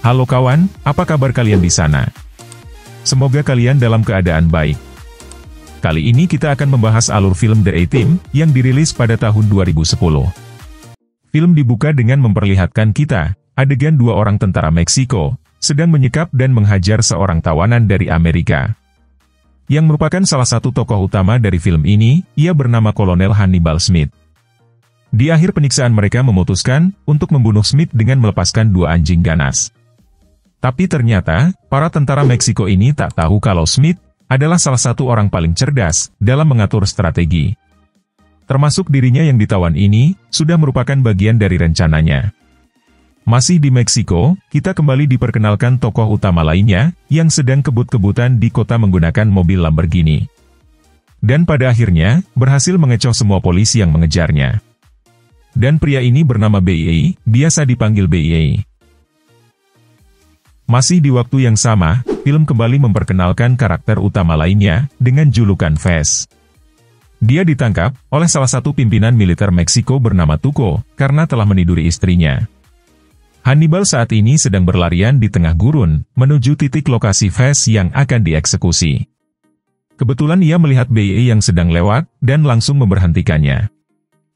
Halo kawan, apa kabar kalian di sana? Semoga kalian dalam keadaan baik. Kali ini kita akan membahas alur film The A-Team yang dirilis pada tahun 2010. Film dibuka dengan memperlihatkan kita, adegan dua orang tentara Meksiko, sedang menyekap dan menghajar seorang tawanan dari Amerika. Yang merupakan salah satu tokoh utama dari film ini, ia bernama Kolonel Hannibal Smith. Di akhir penyiksaan mereka memutuskan untuk membunuh Smith dengan melepaskan dua anjing ganas. Tapi ternyata, para tentara Meksiko ini tak tahu kalau Smith adalah salah satu orang paling cerdas dalam mengatur strategi. Termasuk dirinya yang ditawan ini, sudah merupakan bagian dari rencananya. Masih di Meksiko, kita kembali diperkenalkan tokoh utama lainnya, yang sedang kebut-kebutan di kota menggunakan mobil Lamborghini. Dan pada akhirnya, berhasil mengecoh semua polisi yang mengejarnya. Dan pria ini bernama B.I.A., biasa dipanggil B.I.A. Masih di waktu yang sama, film kembali memperkenalkan karakter utama lainnya, dengan julukan Fez. Dia ditangkap oleh salah satu pimpinan militer Meksiko bernama Tuco, karena telah meniduri istrinya. Hannibal saat ini sedang berlarian di tengah gurun, menuju titik lokasi Fez yang akan dieksekusi. Kebetulan ia melihat B.I.A. yang sedang lewat, dan langsung memberhentikannya.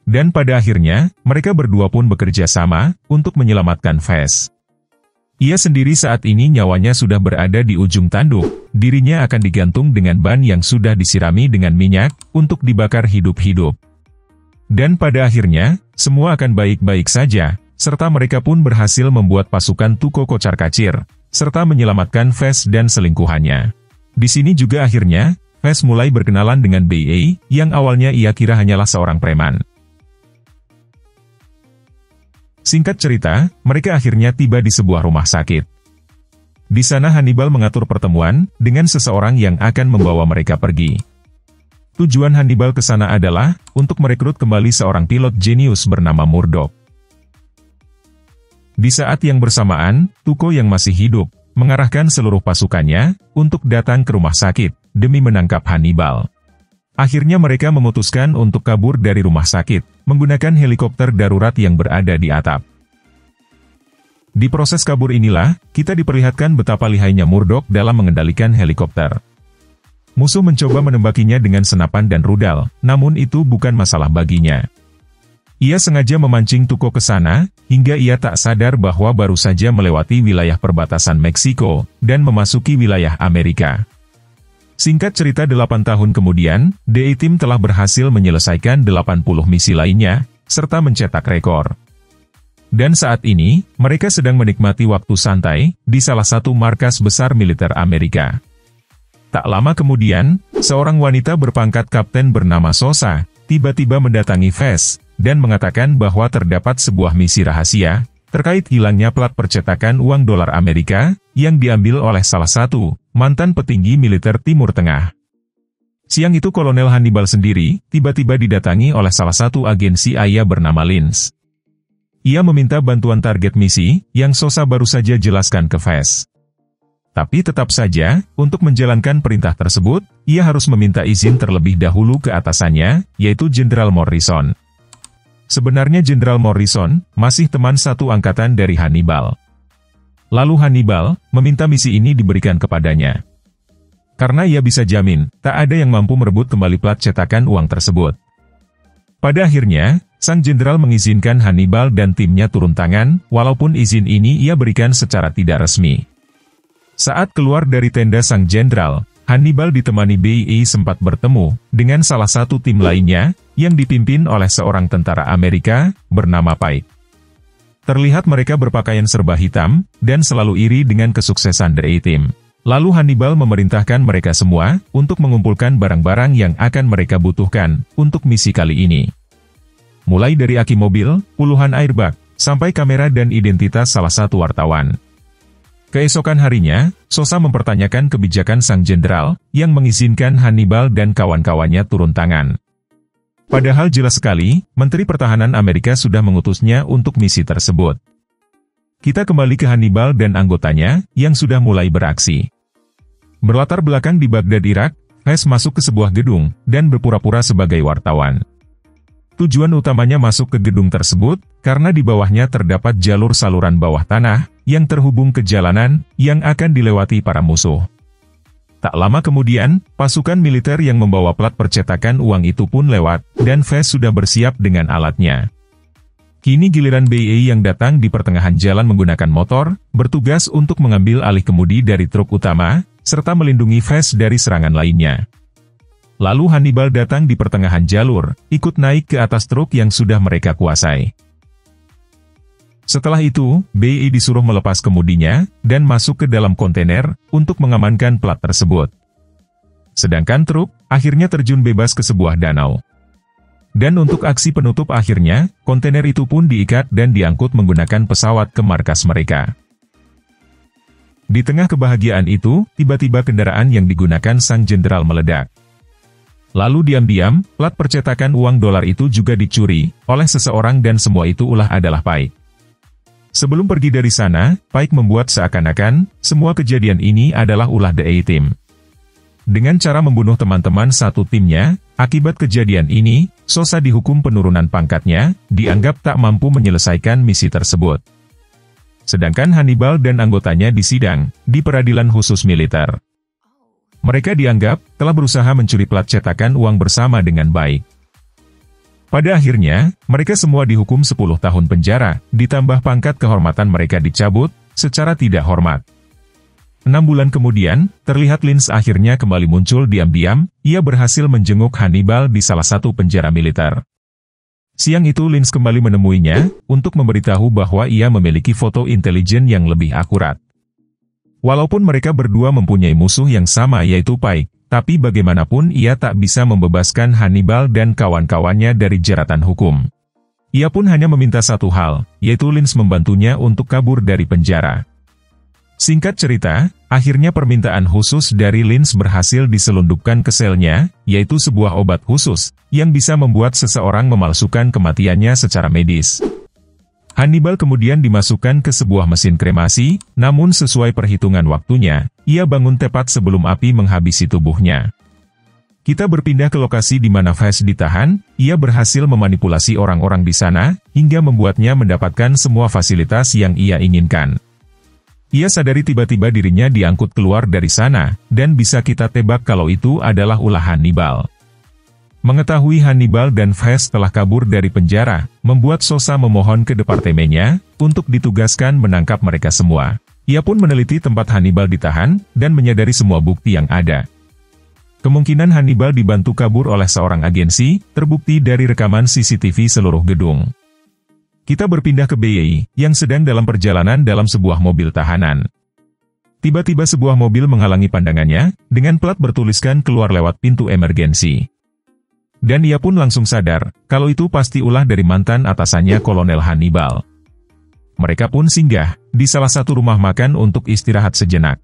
Dan pada akhirnya, mereka berdua pun bekerja sama untuk menyelamatkan Fez. Ia sendiri saat ini nyawanya sudah berada di ujung tanduk, dirinya akan digantung dengan ban yang sudah disirami dengan minyak untuk dibakar hidup-hidup. Dan pada akhirnya, semua akan baik-baik saja, serta mereka pun berhasil membuat pasukan Tuco kocar-kacir, serta menyelamatkan Fez dan selingkuhannya. Di sini juga akhirnya, Fez mulai berkenalan dengan B.I.A. yang awalnya ia kira hanyalah seorang preman. Singkat cerita, mereka akhirnya tiba di sebuah rumah sakit. Di sana Hannibal mengatur pertemuan dengan seseorang yang akan membawa mereka pergi. Tujuan Hannibal ke sana adalah untuk merekrut kembali seorang pilot jenius bernama Murdoch. Di saat yang bersamaan, Tuco yang masih hidup, mengarahkan seluruh pasukannya untuk datang ke rumah sakit demi menangkap Hannibal. Akhirnya mereka memutuskan untuk kabur dari rumah sakit, menggunakan helikopter darurat yang berada di atap. Di proses kabur inilah, kita diperlihatkan betapa lihainya Murdoch dalam mengendalikan helikopter. Musuh mencoba menembakinya dengan senapan dan rudal, namun itu bukan masalah baginya. Ia sengaja memancing Tuco ke sana, hingga ia tak sadar bahwa baru saja melewati wilayah perbatasan Meksiko, dan memasuki wilayah Amerika. Singkat cerita 8 tahun kemudian, The A-Team telah berhasil menyelesaikan 80 misi lainnya, serta mencetak rekor. Dan saat ini, mereka sedang menikmati waktu santai, di salah satu markas besar militer Amerika. Tak lama kemudian, seorang wanita berpangkat kapten bernama Sosa, tiba-tiba mendatangi Fez, dan mengatakan bahwa terdapat sebuah misi rahasia, terkait hilangnya plat percetakan uang dolar Amerika, yang diambil oleh salah satu mantan petinggi militer Timur Tengah. Siang itu Kolonel Hannibal sendiri, tiba-tiba didatangi oleh salah satu agen CIA bernama Lins. Ia meminta bantuan target misi, yang Sosa baru saja jelaskan ke Fez. Tapi tetap saja, untuk menjalankan perintah tersebut, ia harus meminta izin terlebih dahulu ke atasannya, yaitu Jenderal Morrison. Sebenarnya Jenderal Morrison, masih teman satu angkatan dari Hannibal. Lalu Hannibal, meminta misi ini diberikan kepadanya. Karena ia bisa jamin, tak ada yang mampu merebut kembali plat cetakan uang tersebut. Pada akhirnya, sang jenderal mengizinkan Hannibal dan timnya turun tangan, walaupun izin ini ia berikan secara tidak resmi. Saat keluar dari tenda sang jenderal, Hannibal ditemani B.I.A. sempat bertemu dengan salah satu tim lainnya, yang dipimpin oleh seorang tentara Amerika, bernama Pike. Terlihat mereka berpakaian serba hitam, dan selalu iri dengan kesuksesan The A-Team. Lalu Hannibal memerintahkan mereka semua, untuk mengumpulkan barang-barang yang akan mereka butuhkan, untuk misi kali ini. Mulai dari aki mobil, puluhan airbag, sampai kamera dan identitas salah satu wartawan. Keesokan harinya, Sosa mempertanyakan kebijakan sang jenderal, yang mengizinkan Hannibal dan kawan-kawannya turun tangan. Padahal jelas sekali, Menteri Pertahanan Amerika sudah mengutusnya untuk misi tersebut. Kita kembali ke Hannibal dan anggotanya, yang sudah mulai beraksi. Berlatar belakang di Baghdad, Irak, Fez masuk ke sebuah gedung, dan berpura-pura sebagai wartawan. Tujuan utamanya masuk ke gedung tersebut, karena di bawahnya terdapat jalur saluran bawah tanah, yang terhubung ke jalanan yang akan dilewati para musuh. Tak lama kemudian, pasukan militer yang membawa plat percetakan uang itu pun lewat, dan Vess sudah bersiap dengan alatnya. Kini giliran BEI yang datang di pertengahan jalan menggunakan motor, bertugas untuk mengambil alih kemudi dari truk utama, serta melindungi Vess dari serangan lainnya. Lalu Hannibal datang di pertengahan jalur, ikut naik ke atas truk yang sudah mereka kuasai. Setelah itu, BEI disuruh melepas kemudinya, dan masuk ke dalam kontainer, untuk mengamankan plat tersebut. Sedangkan truk, akhirnya terjun bebas ke sebuah danau. Dan untuk aksi penutup akhirnya, kontainer itu pun diikat dan diangkut menggunakan pesawat ke markas mereka. Di tengah kebahagiaan itu, tiba-tiba kendaraan yang digunakan sang jenderal meledak. Lalu diam-diam, plat percetakan uang dolar itu juga dicuri oleh seseorang dan semua itu ulah adalah Pike. Sebelum pergi dari sana, Pike membuat seakan-akan semua kejadian ini adalah ulah The A-Team. Dengan cara membunuh teman-teman satu timnya, akibat kejadian ini, Sosa dihukum penurunan pangkatnya, dianggap tak mampu menyelesaikan misi tersebut. Sedangkan Hannibal dan anggotanya disidang di peradilan khusus militer. Mereka dianggap telah berusaha mencuri plat cetakan uang bersama dengan baik. Pada akhirnya, mereka semua dihukum 10 tahun penjara, ditambah pangkat kehormatan mereka dicabut, secara tidak hormat. 6 bulan kemudian, terlihat Linz akhirnya kembali muncul diam-diam, ia berhasil menjenguk Hannibal di salah satu penjara militer. Siang itu Linz kembali menemuinya, untuk memberitahu bahwa ia memiliki foto intelijen yang lebih akurat. Walaupun mereka berdua mempunyai musuh yang sama yaitu Pike, tapi bagaimanapun ia tak bisa membebaskan Hannibal dan kawan-kawannya dari jeratan hukum. Ia pun hanya meminta satu hal, yaitu Linz membantunya untuk kabur dari penjara. Singkat cerita, akhirnya permintaan khusus dari Linz berhasil diselundupkan ke selnya, yaitu sebuah obat khusus, yang bisa membuat seseorang memalsukan kematiannya secara medis. Hannibal kemudian dimasukkan ke sebuah mesin kremasi, namun sesuai perhitungan waktunya, ia bangun tepat sebelum api menghabisi tubuhnya. Kita berpindah ke lokasi di mana Vess ditahan, ia berhasil memanipulasi orang-orang di sana, hingga membuatnya mendapatkan semua fasilitas yang ia inginkan. Ia sadari tiba-tiba dirinya diangkut keluar dari sana, dan bisa kita tebak kalau itu adalah ulah Hannibal. Mengetahui Hannibal dan Vess telah kabur dari penjara, membuat Sosa memohon ke departemennya, untuk ditugaskan menangkap mereka semua. Ia pun meneliti tempat Hannibal ditahan, dan menyadari semua bukti yang ada. Kemungkinan Hannibal dibantu kabur oleh seorang agensi, terbukti dari rekaman CCTV seluruh gedung. Kita berpindah ke BEI, yang sedang dalam perjalanan dalam sebuah mobil tahanan. Tiba-tiba sebuah mobil menghalangi pandangannya, dengan plat bertuliskan keluar lewat pintu emergensi. Dan ia pun langsung sadar, kalau itu pasti ulah dari mantan atasannya Kolonel Hannibal. Mereka pun singgah di salah satu rumah makan untuk istirahat sejenak.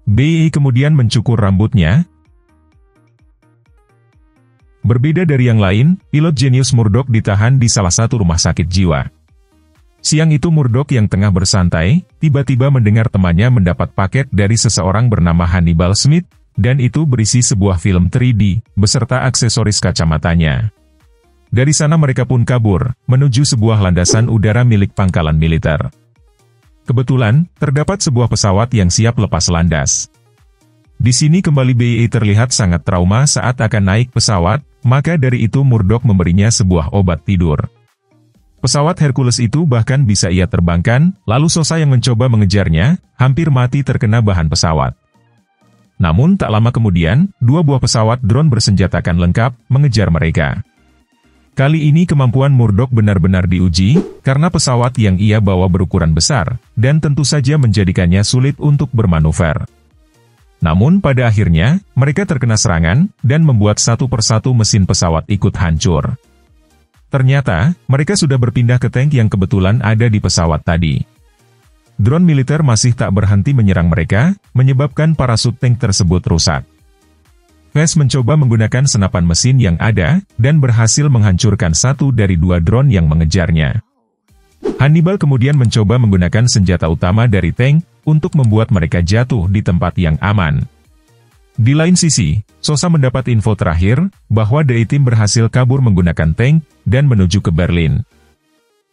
BEI kemudian mencukur rambutnya. Berbeda dari yang lain, pilot jenius Murdoch ditahan di salah satu rumah sakit jiwa. Siang itu Murdoch yang tengah bersantai, tiba-tiba mendengar temannya mendapat paket dari seseorang bernama Hannibal Smith, dan itu berisi sebuah film 3D, beserta aksesoris kacamatanya. Dari sana mereka pun kabur, menuju sebuah landasan udara milik pangkalan militer. Kebetulan, terdapat sebuah pesawat yang siap lepas landas. Di sini kembali BEI terlihat sangat trauma saat akan naik pesawat, maka dari itu Murdoch memberinya sebuah obat tidur. Pesawat Hercules itu bahkan bisa ia terbangkan, lalu Sosa yang mencoba mengejarnya, hampir mati terkena bahan pesawat. Namun tak lama kemudian, 2 buah pesawat drone bersenjatakan lengkap, mengejar mereka. Kali ini kemampuan Murdoch benar-benar diuji, karena pesawat yang ia bawa berukuran besar, dan tentu saja menjadikannya sulit untuk bermanuver. Namun pada akhirnya, mereka terkena serangan, dan membuat satu persatu mesin pesawat ikut hancur. Ternyata, mereka sudah berpindah ke tank yang kebetulan ada di pesawat tadi. Drone militer masih tak berhenti menyerang mereka, menyebabkan parasut tank tersebut rusak. Vess mencoba menggunakan senapan mesin yang ada, dan berhasil menghancurkan satu dari 2 drone yang mengejarnya. Hannibal kemudian mencoba menggunakan senjata utama dari tank, untuk membuat mereka jatuh di tempat yang aman. Di lain sisi, Sosa mendapat info terakhir, bahwa The A-Team berhasil kabur menggunakan tank, dan menuju ke Berlin.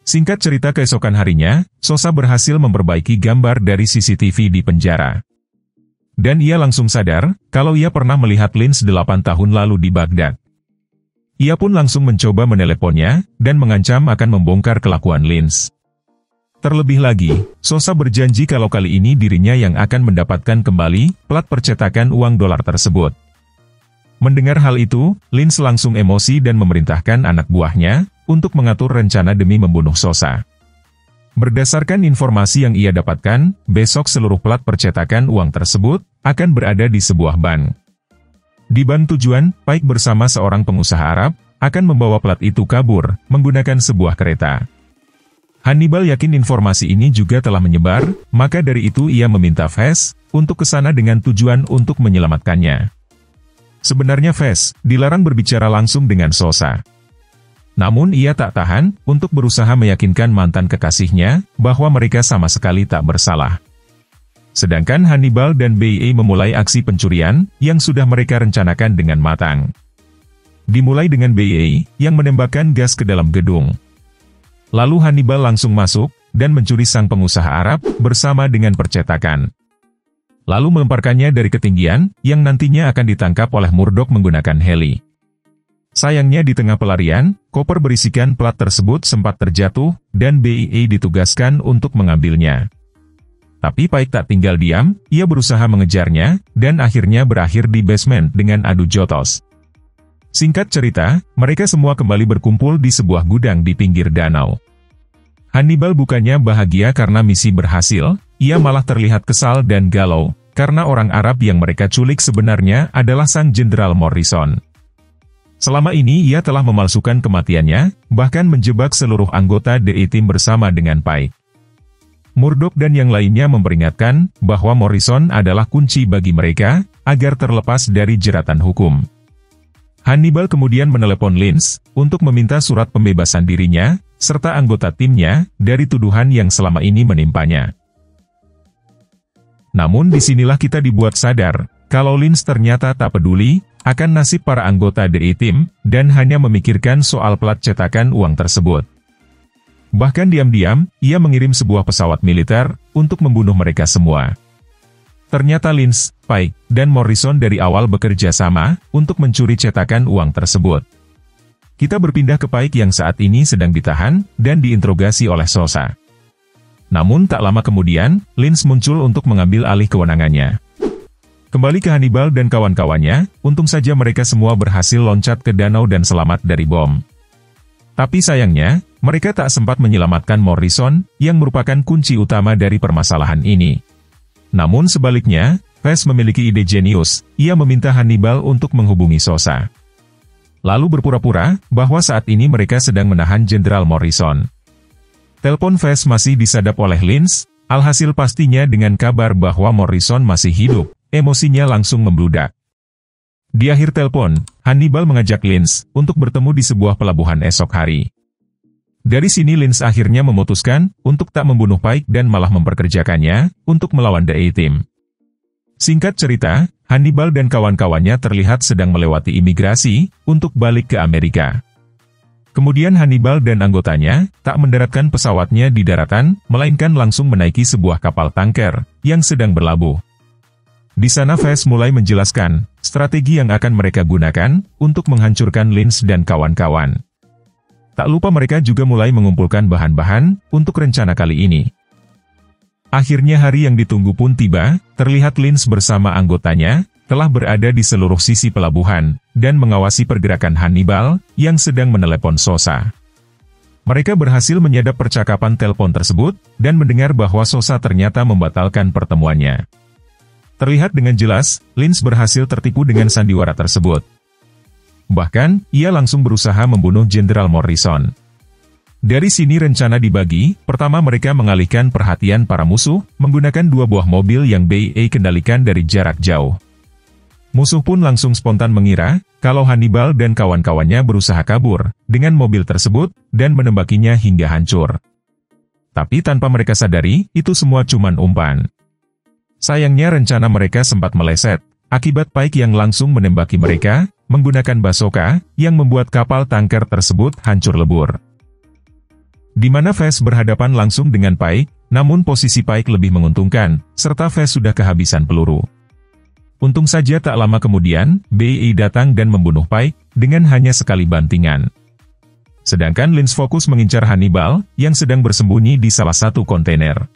Singkat cerita, keesokan harinya, Sosa berhasil memperbaiki gambar dari CCTV di penjara. Dan ia langsung sadar, kalau ia pernah melihat Lins 8 tahun lalu di Baghdad. Ia pun langsung mencoba meneleponnya, dan mengancam akan membongkar kelakuan Lins. Terlebih lagi, Sosa berjanji kalau kali ini dirinya yang akan mendapatkan kembali plat percetakan uang dolar tersebut. Mendengar hal itu, Lins langsung emosi dan memerintahkan anak buahnya untuk mengatur rencana demi membunuh Sosa. Berdasarkan informasi yang ia dapatkan, besok seluruh plat percetakan uang tersebut akan berada di sebuah bank. Di bank tujuan, Pike bersama seorang pengusaha Arab akan membawa plat itu kabur menggunakan sebuah kereta. Hannibal yakin informasi ini juga telah menyebar, maka dari itu ia meminta Fes untuk ke sana dengan tujuan untuk menyelamatkannya. Sebenarnya Fes dilarang berbicara langsung dengan Sosa. Namun ia tak tahan untuk berusaha meyakinkan mantan kekasihnya bahwa mereka sama sekali tak bersalah. Sedangkan Hannibal dan BA memulai aksi pencurian yang sudah mereka rencanakan dengan matang. Dimulai dengan BA yang menembakkan gas ke dalam gedung. Lalu Hannibal langsung masuk dan mencuri sang pengusaha Arab bersama dengan percetakan. Lalu melemparkannya dari ketinggian yang nantinya akan ditangkap oleh Murdoch menggunakan heli. Sayangnya di tengah pelarian, koper berisikan plat tersebut sempat terjatuh, dan BIA ditugaskan untuk mengambilnya. Tapi Pike tak tinggal diam, ia berusaha mengejarnya, dan akhirnya berakhir di basement dengan adu jotos. Singkat cerita, mereka semua kembali berkumpul di sebuah gudang di pinggir danau. Hannibal bukannya bahagia karena misi berhasil, ia malah terlihat kesal dan galau, karena orang Arab yang mereka culik sebenarnya adalah sang Jenderal Morrison. Selama ini ia telah memalsukan kematiannya, bahkan menjebak seluruh anggota The A-Team bersama dengan Pike. Murdoch dan yang lainnya memperingatkan bahwa Morrison adalah kunci bagi mereka agar terlepas dari jeratan hukum. Hannibal kemudian menelepon Lins untuk meminta surat pembebasan dirinya, serta anggota timnya dari tuduhan yang selama ini menimpanya. Namun disinilah kita dibuat sadar, kalau Lins ternyata tak peduli akan nasib para anggota The A-Team, dan hanya memikirkan soal plat cetakan uang tersebut. Bahkan diam-diam, ia mengirim sebuah pesawat militer untuk membunuh mereka semua. Ternyata Lins, Pike, dan Morrison dari awal bekerja sama untuk mencuri cetakan uang tersebut. Kita berpindah ke Pike yang saat ini sedang ditahan dan diinterogasi oleh Sosa. Namun tak lama kemudian, Lins muncul untuk mengambil alih kewenangannya. Kembali ke Hannibal dan kawan-kawannya, untung saja mereka semua berhasil loncat ke danau dan selamat dari bom. Tapi sayangnya, mereka tak sempat menyelamatkan Morrison, yang merupakan kunci utama dari permasalahan ini. Namun sebaliknya, Fes memiliki ide jenius, ia meminta Hannibal untuk menghubungi Sosa. Lalu berpura-pura bahwa saat ini mereka sedang menahan Jenderal Morrison. Telepon Fes masih disadap oleh Lins, alhasil pastinya dengan kabar bahwa Morrison masih hidup. Emosinya langsung membludak. Di akhir telepon, Hannibal mengajak Lins untuk bertemu di sebuah pelabuhan esok hari. Dari sini Lins akhirnya memutuskan untuk tak membunuh Pike dan malah memperkerjakannya untuk melawan The A-Team. Singkat cerita, Hannibal dan kawan-kawannya terlihat sedang melewati imigrasi untuk balik ke Amerika. Kemudian Hannibal dan anggotanya tak mendaratkan pesawatnya di daratan, melainkan langsung menaiki sebuah kapal tanker yang sedang berlabuh. Di sana Fes mulai menjelaskan strategi yang akan mereka gunakan untuk menghancurkan Lins dan kawan-kawan. Tak lupa mereka juga mulai mengumpulkan bahan-bahan untuk rencana kali ini. Akhirnya hari yang ditunggu pun tiba, terlihat Lins bersama anggotanya telah berada di seluruh sisi pelabuhan dan mengawasi pergerakan Hannibal yang sedang menelepon Sosa. Mereka berhasil menyadap percakapan telepon tersebut dan mendengar bahwa Sosa ternyata membatalkan pertemuannya. Terlihat dengan jelas, Lins berhasil tertipu dengan sandiwara tersebut. Bahkan, ia langsung berusaha membunuh Jenderal Morrison. Dari sini rencana dibagi, pertama mereka mengalihkan perhatian para musuh, menggunakan 2 buah mobil yang BA kendalikan dari jarak jauh. Musuh pun langsung spontan mengira, kalau Hannibal dan kawan-kawannya berusaha kabur, dengan mobil tersebut, dan menembakinya hingga hancur. Tapi tanpa mereka sadari, itu semua cuman umpan. Sayangnya rencana mereka sempat meleset, akibat Pike yang langsung menembaki mereka, menggunakan basoka, yang membuat kapal tanker tersebut hancur lebur. di mana Fast berhadapan langsung dengan Pike, namun posisi Pike lebih menguntungkan, serta Fast sudah kehabisan peluru. Untung saja tak lama kemudian, BI datang dan membunuh Pike, dengan hanya sekali bantingan. Sedangkan Lynch fokus mengincar Hannibal, yang sedang bersembunyi di salah satu kontainer.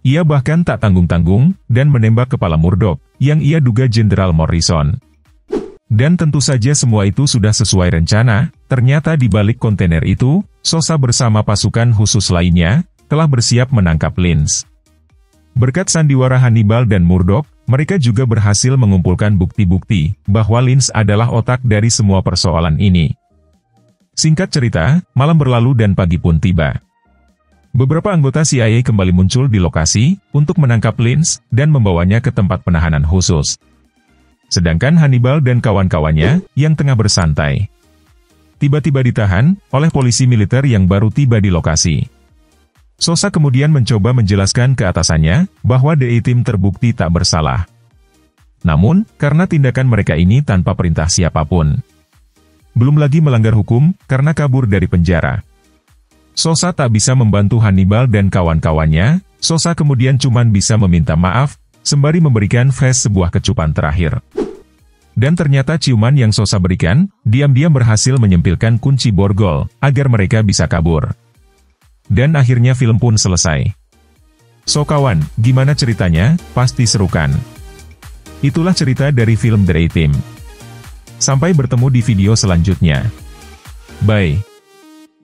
Ia bahkan tak tanggung-tanggung, dan menembak kepala Murdoch, yang ia duga Jenderal Morrison. Dan tentu saja semua itu sudah sesuai rencana, ternyata di balik kontainer itu, Sosa bersama pasukan khusus lainnya, telah bersiap menangkap Lynch. Berkat sandiwara Hannibal dan Murdoch, mereka juga berhasil mengumpulkan bukti-bukti, bahwa Lynch adalah otak dari semua persoalan ini. Singkat cerita, malam berlalu dan pagi pun tiba. Beberapa anggota CIA kembali muncul di lokasi, untuk menangkap Lynch, dan membawanya ke tempat penahanan khusus. Sedangkan Hannibal dan kawan-kawannya, yang tengah bersantai, tiba-tiba ditahan, oleh polisi militer yang baru tiba di lokasi. Sosa kemudian mencoba menjelaskan ke atasannya, bahwa DI tim terbukti tak bersalah. Namun, karena tindakan mereka ini tanpa perintah siapapun. Belum lagi melanggar hukum, karena kabur dari penjara. Sosa tak bisa membantu Hannibal dan kawan-kawannya, Sosa kemudian cuma bisa meminta maaf, sembari memberikan Fast sebuah kecupan terakhir. Dan ternyata ciuman yang Sosa berikan, diam-diam berhasil menyempilkan kunci borgol, agar mereka bisa kabur. Dan akhirnya film pun selesai. So kawan, gimana ceritanya? Pasti seru kan? Itulah cerita dari film The A-Team. Sampai bertemu di video selanjutnya. Bye.